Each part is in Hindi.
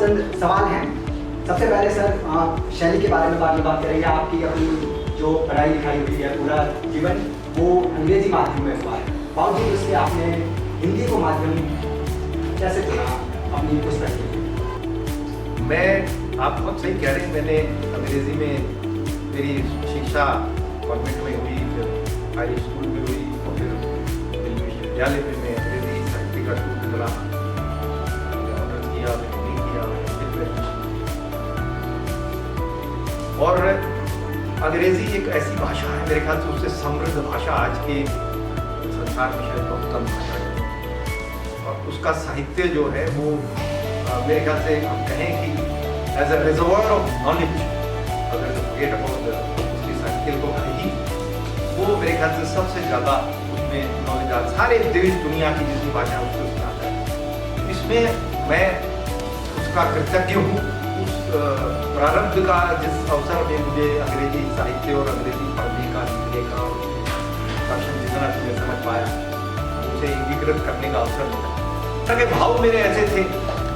चंद सवाल हैं। सबसे पहले सर शैली के बारे में बात करेंगे। आपकी अपनी जो पढ़ाई लिखाई हुई है पूरा जीवन वो अंग्रेजी माध्यम में हुआ है, बावजूद उसके आपने हिंदी को माध्यम कैसे चुना अपनी पुस्तक के लिए? मैं आप बहुत सही कह रहे हैं। मैंने अंग्रेजी में मेरी शिक्षा कॉन्वेंट में हुई, फिर हाई स्कूल में हुई और फिर दिल्ली विश्वविद्यालय में मैं अंग्रेजी साहित्य का स्कूल चला, ऑनर्स किया, MA किया, फिर ग्रेजुएशन। और अंग्रेजी एक ऐसी भाषा है, मेरे ख्याल से उससे समृद्ध भाषा आज के संसार में शायद बहुत कम भाषा है। और उसका साहित्य जो है वो मेरे ख्याल से हम कहें कि as a reservoir of knowledge, अगर गेट अबाउट उसकी साहित्य को कहेगी, वो मेरे ख्याल से सबसे ज़्यादा उसमें नॉलेज आ सारे देश दुनिया की जितनी भाषा है उसको सुनाता है। इसमें मैं उसका कृतज्ञ हूँ। उस प्रारंभ का जिस अवसर में मुझे अंग्रेजी साहित्य और अंग्रेजी पढ़ने का, लिखने का और दर्शन जितना मैं समझ पाया, उसे एकीकृत करने का अवसर मिला। के भाव मेरे ऐसे थे,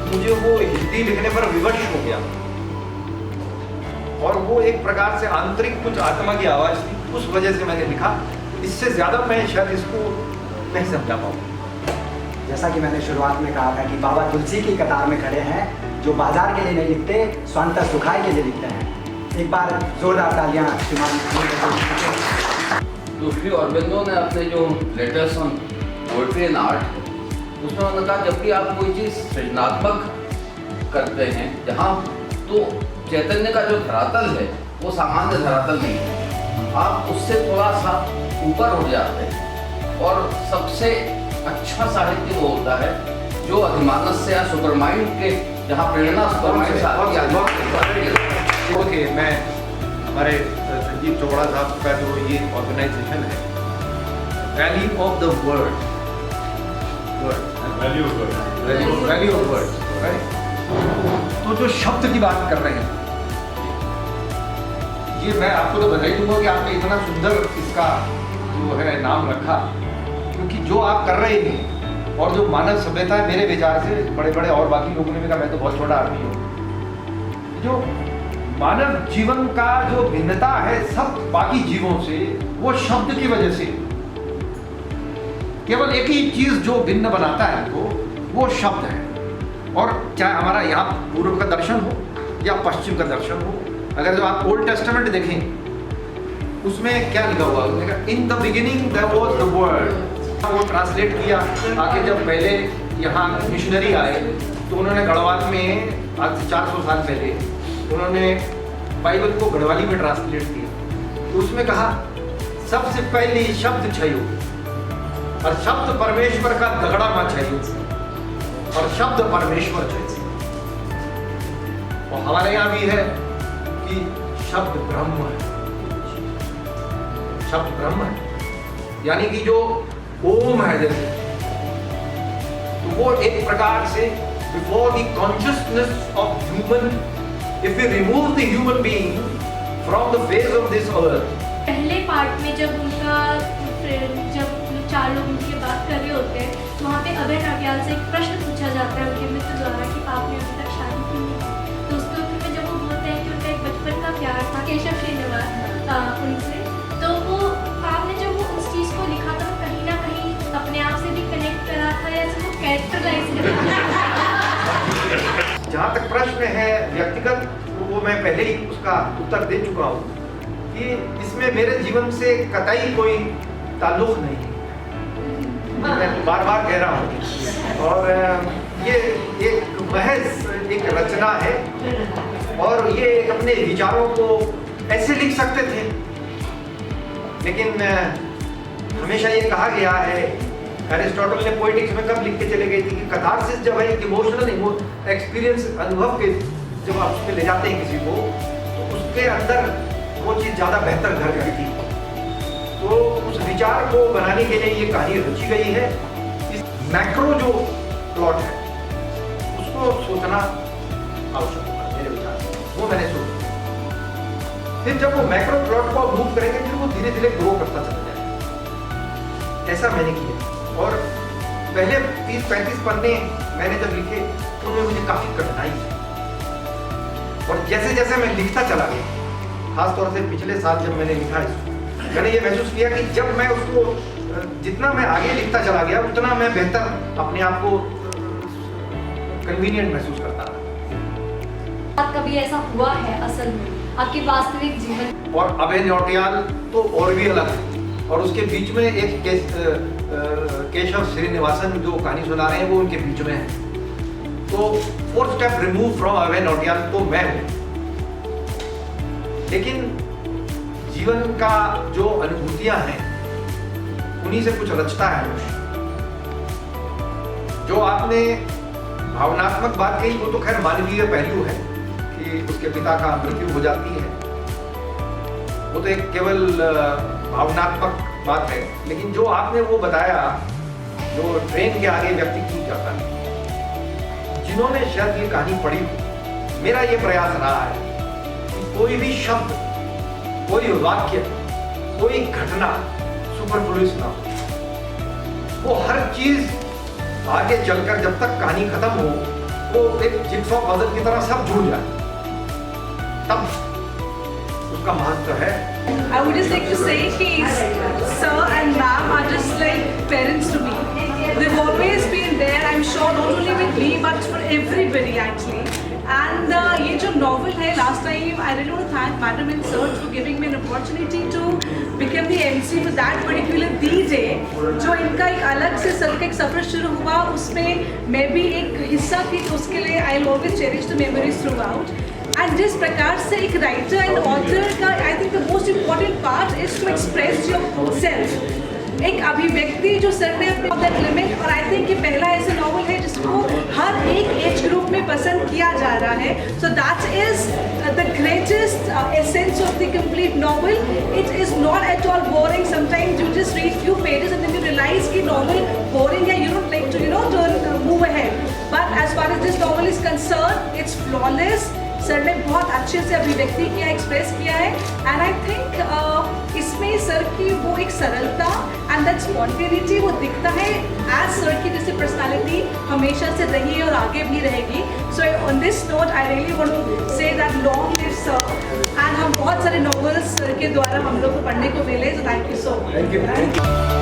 मुझे वो हिंदी लिखने पर विवश हो गया और वो एक प्रकार से आंतरिक कुछ आत्मा की आवाज़ थी, उस वजह से मैंने लिखा। इससे ज़्यादा मैं शायद इसको नहीं समझा पाऊँ। जैसा कि मैंने शुरुआत में कहा था कि बाबा तुलसी की कतार में खड़े हैं, जो बाजार के लिए नहीं लिखते, स्वांतः सुखाय के लिए लिखते हैं। एक बार जोरदार तालियां श्रीमान। दूसरी अरबिंदो ने अपने जो letters on poetry and art, उसमें उन्होंने कहा जब भी आप कोई चीज़ सृजनात्मक करते हैं, जहाँ तो चैतन्य का जो धरातल है वो सामान्य धरातल नहीं है, आप उससे थोड़ा सा ऊपर उठ जाते हैं। और सबसे अच्छा साहित्य वो होता है जो अधिमानस से या सुपरमाइंड के, जहाँ प्रेरणा सुपरमाइंड से आती है। ओके, मैं हमारे संजीव चोपड़ा साहब का जो ये ऑर्गेनाइजेशन है, value of the word, value of word, तो जो शब्द की बात कर रहे हैं, ये मैं आपको तो बधाई दूंगा कि आपने इतना सुंदर इसका जो है नाम रखा, क्योंकि जो आप कर रहे हैं और जो मानव सभ्यता है, मेरे विचार से बड़े बड़े और बाकी लोगों ने भी कहा, मैं तो बहुत छोटा आदमी हूँ, जो मानव जीवन का जो भिन्नता है सब बाकी जीवों से, वो शब्द की वजह से। केवल एक ही चीज जो भिन्न बनाता है वो शब्द है। और चाहे हमारा यहाँ पूर्व का दर्शन हो या पश्चिम का दर्शन हो, अगर जो आप ओल्ड टेस्टामेंट देखें, उसमें क्या लिखा हुआ है, in the beginning there was the word. वो ट्रांसलेट किया आगे, जब पहले यहाँ मिशनरी आए तो उन्होंने गढ़वाल में, आज से 400 साल पहले उन्होंने बाइबल को गढ़वाली में ट्रांसलेट किया। तो उसमें कहा सबसे पहली शब्द छयो, और शब्द परमेश्वर का दगड़ा मा छयो, और शब्द परमेश्वर छयो। और हमारे यहाँ भी है कि शब्द ब्रह्म है, शब्द ब्रह्म है, यानी कि जो ओम है, जैसे तो वो एक प्रकार से before the consciousness of human, if we remove the human being from the face of this earth. पहले पार्ट में जब जब 4 लोग उनकी बात कर रहे होते हैं, तो वहाँ पे अभय नाटियाल से एक प्रश्न पूछा जाता है उनके मित्र द्वारा कि आपने अभी तक शादी की नहीं। तो उसके उत्तर में जब वो बोलते हैं कि उनका एक बचपन का प्यार था केशव श्रीनिवास उनसे, तो वो आपने जब वो उस चीज़ को लिखा था, कहीं ना कहीं अपने आप से भी कनेक्ट करा था या सिर्फ कैरेक्टराइज करा? जहाँ तक प्रश्न है व्यक्तिगत, वो मैं पहले ही उसका उत्तर दे चुका हूँ कि इसमें मेरे जीवन से कतई कोई ताल्लुक नहीं है, मैं बार बार कह रहा हूँ। और ये एक महज एक रचना है, और ये अपने विचारों को ऐसे लिख सकते थे, लेकिन हमेशा ये कहा गया है, एरिस्टोटल ने पोएटिक्स में कब लिख के चले गए थे कि कथारसिस जब है एक इमोशनल एक्सपीरियंस, अनुभव के जब आप उसमें ले जाते हैं किसी को, तो उसके अंदर वो चीज़ ज़्यादा बेहतर घर करती है। तो उस विचार को बनाने के लिए ये कहानी रची गई है। इस मैक्रो जो प्लॉट है उसको सोचना आवश्यक होगा मेरे विचार से, वो मैंने सोचा। फिर जब वो मैक्रो प्लॉट को मूव करेंगे, फिर वो धीरे धीरे ग्रो करता चला जाएगा। ऐसा मैंने किया, और पहले 30-35 पन्ने मैंने जब लिखे तो उनमें मुझे काफ़ी कठिनाई थी। और जैसे जैसे मैं लिखता चला गया, खास तौर से पिछले साल जब मैंने लिखा इसको, मैंने ये महसूस किया कि जब मैं उसको जितना मैं आगे लिखता चला गया उतना मैं बेहतर अपने आप को कन्वीनियंट महसूस करता रहा। कभी ऐसा हुआ है असल में आपके वास्तविक जीवन? और अभय नौटियाल तो और भी अलग है, और उसके बीच में एक केशव श्रीनिवासन जो कहानी सुना रहे हैं वो उनके बीच में है। तो 4 स्टेप रिमूव फ्रॉम अभय नौटियाल तो मैं हूँ, लेकिन जीवन का जो अनुभूतियां हैं उन्हीं से कुछ रचता है। जो आपने भावनात्मक बात कही वो तो खैर मानवीय पहलू है कि उसके पिता का मृत्यु हो जाती है, वो तो एक केवल भावनात्मक बात है। लेकिन जो आपने वो बताया जो ट्रेन के आगे व्यक्ति कूद जाता है, जिन्होंने शायद ये कहानी पढ़ी, मेरा ये प्रयास रहा है कि कोई भी शब्द, कोई वाक्य, कोई घटना सुपरफ्लुअस ना हो। वो हर चीज आगे चलकर जब तक कहानी खत्म हो वो एक जिगसॉ पजल की तरह सब जुड़ जाए, तब उसका महत्व है। I would just like to say he's sir and ma'am are just like parents to me. They've always been there, I'm sure, not only with me but for everybody actually. And ये जो novel है, last time I really want to thank Madam and Sir for giving me an opportunity to become the MC for that particular D-Day. जो इनका एक अलग से सर का एक सफर शुरू हुआ, उसमें मैं भी एक हिस्सा थी, तो उसके लिए I'll always cherish the memories throughout. And जिस प्रकार से एक राइटर एंड ऑथर का I think the most important part is to express yourself. एक अभिव्यक्ति जो सर ने अपने लिमिट, और आई थिंक ये पहला ऐसा नॉवल है जिसको हर एक एज ग्रुप में पसंद किया जा रहा है. So that is the greatest essence of the complete novel. It is not at all boring. Sometimes you just read few pages and then you realise कि नॉवल बोरिंग है, you don't like to move ahead. But as far as this novel is concern, it's flawless. Sir ने बहुत अच्छे से अभिव्यक्ति किया, एक्सप्रेस किया है. एंड आई थिंक इसमें सर की वो एक सरलता एंड दैट स्पॉन्टेनिटी वो दिखता है. एज सर की जैसे पर्सनालिटी हमेशा से रही है और आगे भी रहेगी. So on this note I really want to say that long live sir. And हम बहुत सारे नॉवेल्स सर के द्वारा हम लोग को पढ़ने को मिले. So thank you so much. Thank you.